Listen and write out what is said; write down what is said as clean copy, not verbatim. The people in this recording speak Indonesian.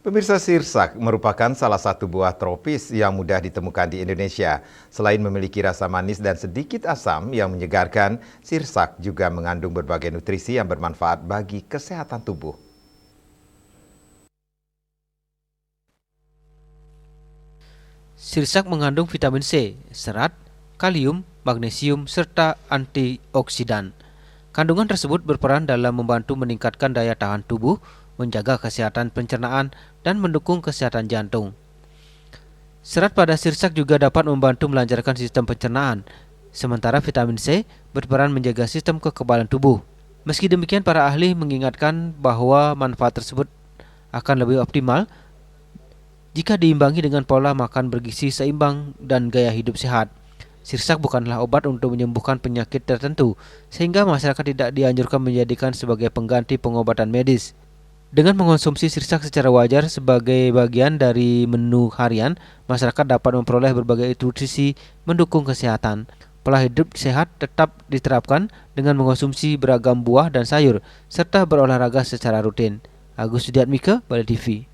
Pemirsa, sirsak merupakan salah satu buah tropis yang mudah ditemukan di Indonesia. Selain memiliki rasa manis dan sedikit asam yang menyegarkan, sirsak juga mengandung berbagai nutrisi yang bermanfaat bagi kesehatan tubuh. Sirsak mengandung vitamin C, serat, kalium, magnesium, serta antioksidan. Kandungan tersebut berperan dalam membantu meningkatkan daya tahan tubuh, menjaga kesehatan pencernaan, dan mendukung kesehatan jantung. Serat pada sirsak juga dapat membantu melancarkan sistem pencernaan, sementara vitamin C berperan menjaga sistem kekebalan tubuh. Meski demikian, para ahli mengingatkan bahwa manfaat tersebut akan lebih optimal jika diimbangi dengan pola makan bergizi seimbang dan gaya hidup sehat. Sirsak bukanlah obat untuk menyembuhkan penyakit tertentu, sehingga masyarakat tidak dianjurkan menjadikan sebagai pengganti pengobatan medis. Dengan mengonsumsi sirsak secara wajar sebagai bagian dari menu harian, masyarakat dapat memperoleh berbagai nutrisi mendukung kesehatan. Pola hidup sehat tetap diterapkan dengan mengonsumsi beragam buah dan sayur, serta berolahraga secara rutin. Agus Sudiatmika, Bali TV.